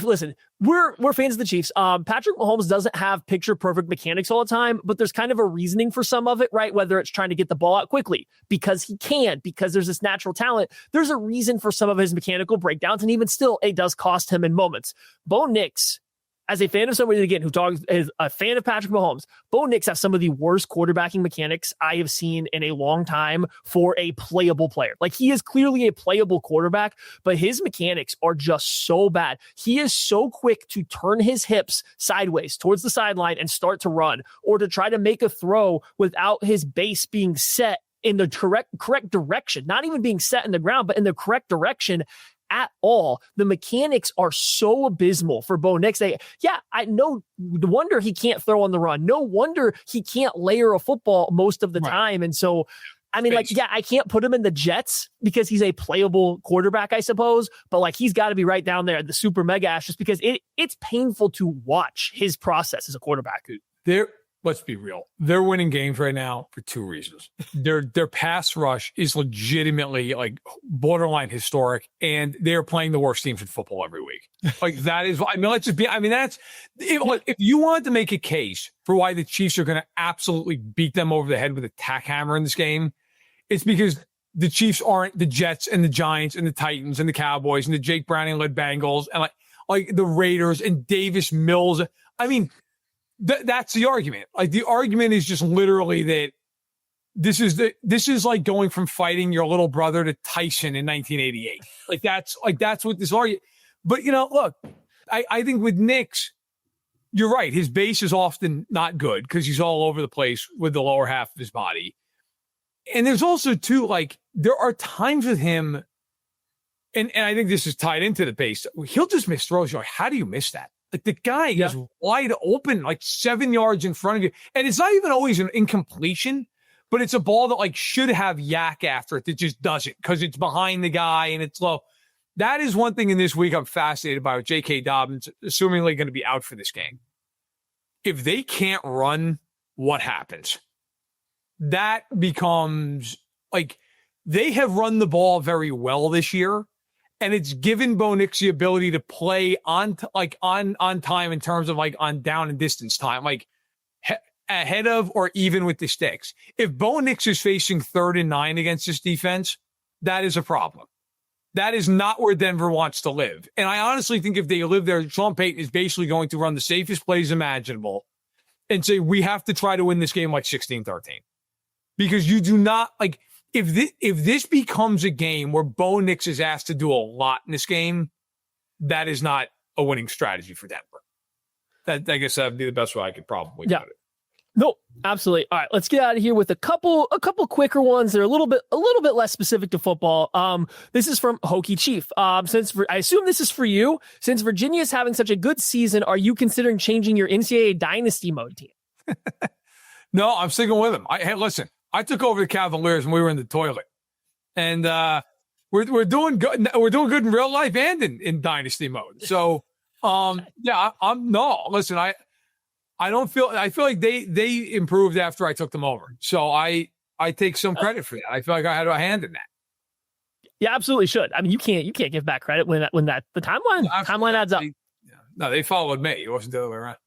A: Listen, we're fans of the Chiefs. Patrick Mahomes doesn't have picture perfect mechanics all the time, but there's kind of a reasoning for some of it, right? Whether it's trying to get the ball out quickly because he can, because there's this natural talent. There's a reason for some of his mechanical breakdowns, and even still, it does cost him in moments. Bo Nix, as a fan of somebody, again, who is a fan of Patrick Mahomes, Bo Nix has some of the worst quarterbacking mechanics I have seen in a long time for a playable player. Like, he is clearly a playable quarterback, but his mechanics are just so bad. He is so quick to turn his hips sideways towards the sideline and start to run, or to try to make a throw without his base being set in the correct direction, not even being set in the ground, but in the correct direction at all. The mechanics are so abysmal for Bo Nix. I know. No wonder he can't throw on the run. No wonder he can't layer a football most of the time. And so, I mean, I can't put him in the Jets because he's a playable quarterback, I suppose. But like, he's got to be right down there at the super mega ash, just because it's painful to watch his process as a quarterback.
B: Let's be real. They're winning games right now for two reasons. Their pass rush is legitimately like borderline historic, and they're playing the worst teams in football every week. Like that is, that's, if you wanted to make a case for why the Chiefs are going to absolutely beat them over the head with a tack hammer in this game, it's because the Chiefs aren't the Jets and the Giants and the Titans and the Cowboys and the Jake Browning-led Bengals and like the Raiders and Davis Mills. I mean, that's the argument. Like, the argument is just literally that this is like going from fighting your little brother to Tyson in 1988. That's what this argument. But look, I think with Nix, you're right. His base is often not good because he's all over the place with the lower half of his body. And there's also too, like, there are times with him, and I think this is tied into the base. He'll just miss throws. You're like, how do you miss that? Like, the guy is wide open, like 7 yards in front of you. And it's not even always an incompletion, but it's a ball that like should have yak after it that just doesn't because it's behind the guy and it's low. That is one thing in this week I'm fascinated by with J.K. Dobbins, assumingly going to be out for this game. If they can't run, what happens? That becomes like, they have run the ball very well this year. And it's given Bo Nix the ability to play on time in terms of like on down and distance time, like ahead of or even with the sticks. If Bo Nix is facing 3rd and 9 against this defense, that is a problem. That is not where Denver wants to live. And I honestly think if they live there, Sean Payton is basically going to run the safest plays imaginable and say, we have to try to win this game like 16-13. Because you do not, like, if this becomes a game where Bo Nix is asked to do a lot in this game, that is not a winning strategy for Denver. That I guess that'd be the best way I could probably
A: Yeah.
B: put it.
A: No, absolutely. All right, let's get out of here with a couple quicker ones that are a little bit less specific to football. This is from Hokie Chief. I assume this is for you. Since Virginia is having such a good season, are you considering changing your NCAA dynasty mode team?
B: No, I'm sticking with him. Hey, listen, I took over the Cavaliers when we were in the toilet, and we're doing good. We're doing good in real life and in dynasty mode. So, yeah, listen, I feel like they improved after I took them over. So I take some credit for that. I feel like I had a hand in that.
A: Yeah, absolutely should. I mean, you can't give back credit when the timeline adds up.
B: No, they followed me. It wasn't the other way around.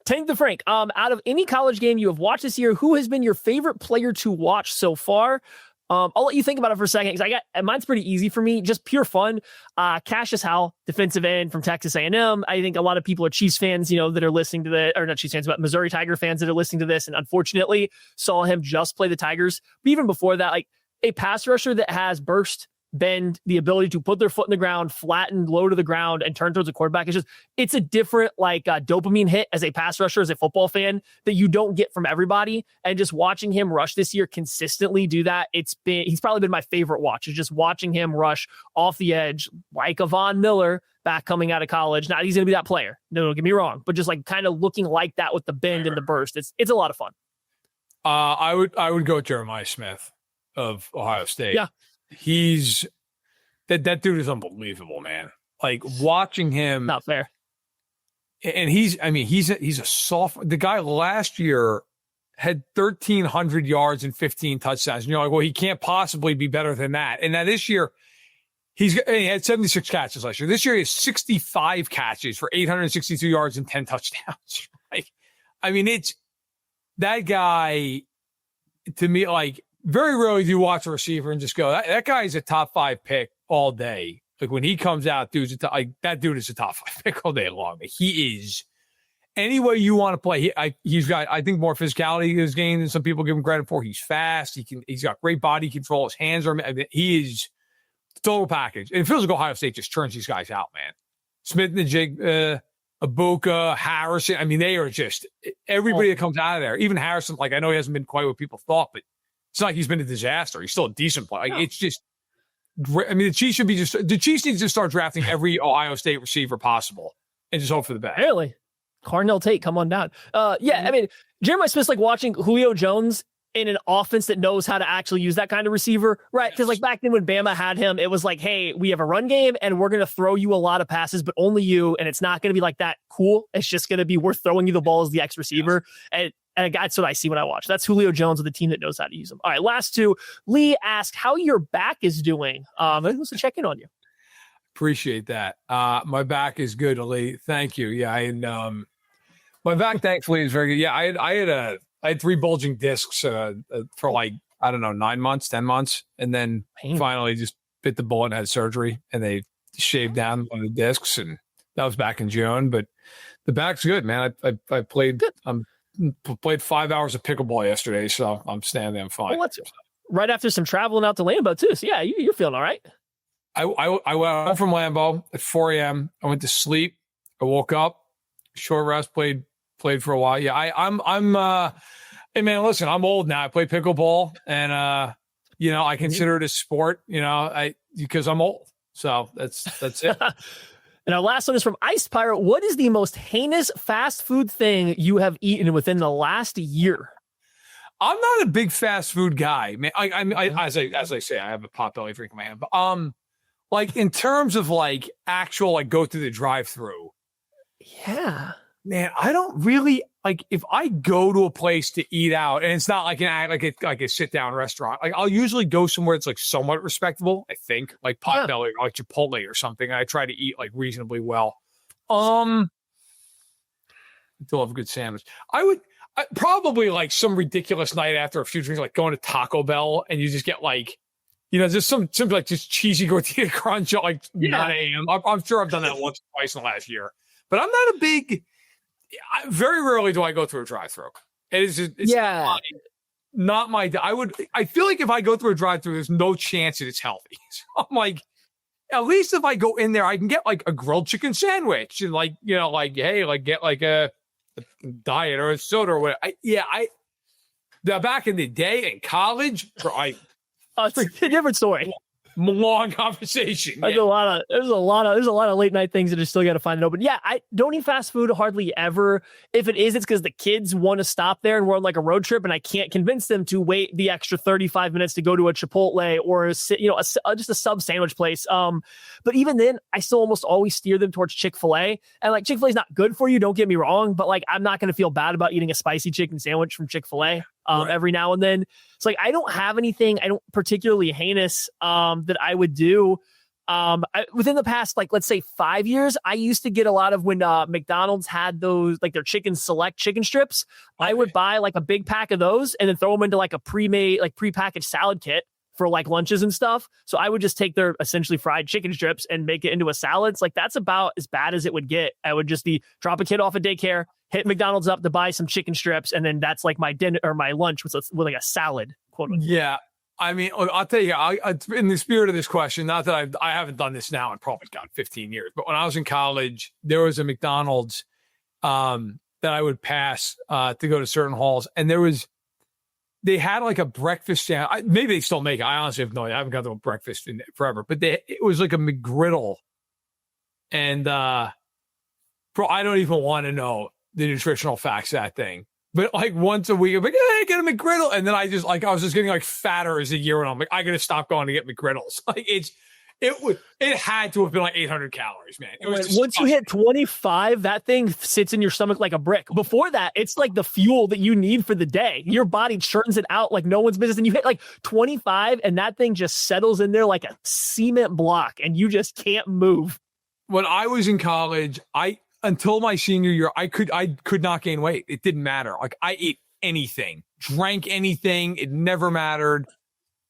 A: Tank the Frank. Out of any college game you have watched this year, who has been your favorite player to watch so far? I'll let you think about it for a second because mine's pretty easy for me, just pure fun. Cassius Howell, defensive end from Texas A&M. I think a lot of people are Chiefs fans, that are listening to or not Chiefs fans, but Missouri Tiger fans that are listening to this, and unfortunately saw him just play the Tigers. But even before that, like a pass rusher that has burst, bend, the ability to put their foot in the ground, flatten, low to the ground, and turn towards the quarterback. It's a different dopamine hit as a pass rusher, as a football fan, that you don't get from everybody. And just watching him rush this year consistently do that, he's probably been my favorite watch. Is just watching him rush off the edge like a Von Miller back coming out of college. Not he's going to be that player. No, don't get me wrong, but just like kind of looking like that with the bend and the burst. It's a lot of fun.
B: I would go with Jeremiah Smith of Ohio State.
A: Yeah.
B: He's that dude is unbelievable, man. Like watching him,
A: not fair.
B: And he's a sophomore. The guy last year had 1,300 yards and 15 touchdowns. And you're like, well, he can't possibly be better than that. And now this year, he had 76 catches last year. This year, he has 65 catches for 862 yards and 10 touchdowns. It's that guy. To me, like, very rarely do you watch a receiver and just go, that guy is a top 5 pick all day. Like when he comes out, that dude is a top 5 pick all day long. He is any way you want to play. He's got, I think, more physicality in his game than some people give him credit for. He's fast. He's got great body control. His hands are, he is the total package. And it feels like Ohio State just turns these guys out, man. Smith and the Jig, Ibuka, Harrison. They are just everybody that comes out of there. Even Harrison, I know he hasn't been quite what people thought, but it's not like he's been a disaster. He's still a decent player. No. It's just, the Chiefs need to start drafting every Ohio State receiver possible and just hope for the best.
A: Really? Carnell Tate, come on down. Jeremiah Smith's like watching Julio Jones in an offense that knows how to actually use that kind of receiver, right? Because back then when Bama had him, it was like, hey, we have a run game and we're going to throw you a lot of passes, but only you, and it's not going to be like that cool. It's just going to be we're throwing you the ball as the X receiver. Yes. And that's what I see when I watch. That's Julio Jones with a team that knows how to use them. All right, last two. Lee asked how your back is doing. Let's check in on you.
B: Appreciate that. My back is good, Lee. Thank you. Yeah, my back thankfully is very good. Yeah, I had 3 bulging discs for 9 months, 10 months, and then finally just bit the bullet and had surgery, and they shaved down one of the discs, and that was back in June. But the back's good, man. I played. Played 5 hours of pickleball yesterday, so I'm standing there. I'm fine.
A: Well, right after some traveling out to Lambeau too. So yeah, you're feeling all right.
B: I went home from Lambeau at 4 a.m. I went to sleep. I woke up, short rest, played for a while. Yeah, hey man, listen, I'm old now. I play pickleball, and I consider it a sport. Because I'm old. So that's it.
A: And our last one is from Iced Pirate. What is the most heinous fast food thing you have eaten within the last year?
B: I'm not a big fast food guy, man. As I say, I have a Potbelly drink in my hand. But in terms of actual go through the drive-through.
A: Yeah.
B: Man, I don't really if I go to a place to eat out, and it's not like a sit down restaurant. I'll usually go somewhere that's somewhat respectable. I think Potbelly or Chipotle or something. And I try to eat reasonably well. Until I have a good sandwich. I would probably some ridiculous night after a few drinks, going to Taco Bell, and you just get just some just cheesy tortilla crunch at 9 a.m. I'm sure I've done that once or twice in the last year, but I'm not a big. Very rarely do I go through a drive-through. It's not my. I feel like if I go through a drive-through, there's no chance that it's healthy. So I'm at least if I go in there, I can get like a grilled chicken sandwich and like, hey, like get like a diet or a soda or whatever. Back in the day in college,
A: It's a different story.
B: long conversation.
A: There's a lot of late night things that are still got to find it open. Yeah, I don't eat fast food hardly ever. If it is, it's because the kids want to stop there and we're on like a road trip, and I can't convince them to wait the extra 35 minutes to go to a Chipotle or just a sub sandwich place. But even then, I still almost always steer them towards Chick-fil-A. And like Chick-fil-A is not good for you, don't get me wrong, but like I'm not going to feel bad about eating a spicy chicken sandwich from Chick-fil-A. Every now and then. It's like, I don't have anything I don't particularly heinous that I would do. Within the past, like, let's say 5 years, I used to get a lot of when McDonald's had those, like their chicken select chicken strips. Okay. I would buy like a big pack of those and then throw them into like a prepackaged salad kit for like lunches and stuff. So I would just take their essentially fried chicken strips and make it into a salad. It's like, that's about as bad as it would get. I would just drop a kid off at daycare, hit McDonald's up to buy some chicken strips, and then that's like my dinner or my lunch with like a salad, quote unquote. Yeah.
B: I mean, I'll tell you, in the spirit of this question, not that I haven't done this now in probably 15 years, but when I was in college, there was a McDonald's that I would pass to go to certain halls, and they had like a breakfast sandwich. Maybe they still make it. I honestly have no idea. I haven't got to breakfast in forever, but it was like a McGriddle, and bro, I don't even want to know the nutritional facts of that thing. But like once a week, I'm like, hey, get a McGriddle. And then I was just getting like fatter as the year went on. I'm like, I got to stop going to get McGriddles. Like it had to have been like 800 calories, man.
A: Once you hit 25, that thing sits in your stomach like a brick. Before that, it's like the fuel that you need for the day. Your body churns it out like no one's business. And you hit like 25 and that thing just settles in there like a cement block and you just can't move.
B: When I was in college, until my senior year, I could not gain weight. It didn't matter. Like I ate anything, drank anything. It never mattered.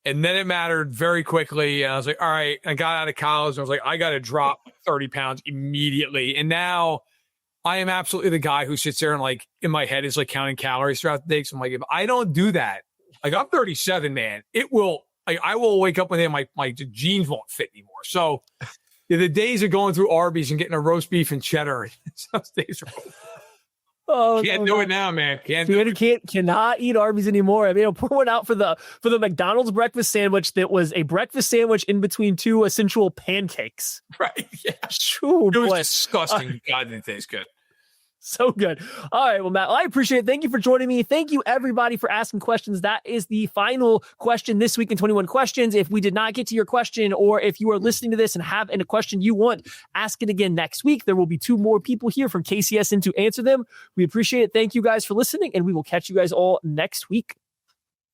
B: And then it mattered very quickly. And I was like, all right. I got out of college and I was like, I got to drop 30 pounds immediately. And now I am absolutely the guy who sits there and like in my head is like counting calories throughout the day. So I'm like, if I don't do that, like I'm 37, man, I will wake up one day and my jeans won't fit anymore. So the days of going through Arby's and getting a roast beef and cheddar, those days are over. Can't do it now, man.
A: Cannot eat Arby's anymore. I mean, I'll pour one out for the McDonald's breakfast sandwich that was a breakfast sandwich in between two essential pancakes.
B: Right. Yeah.
A: It
B: was disgusting. God, it tastes good.
A: So good. All right. Well, Matt, I appreciate it. Thank you for joining me. Thank you, everybody, for asking questions. That is the final question this week in 21 Questions. If we did not get to your question, or if you are listening to this and have a question you want, ask it again next week. There will be 2 more people here from KCSN to answer them. We appreciate it. Thank you guys for listening, and we will catch you guys all next week.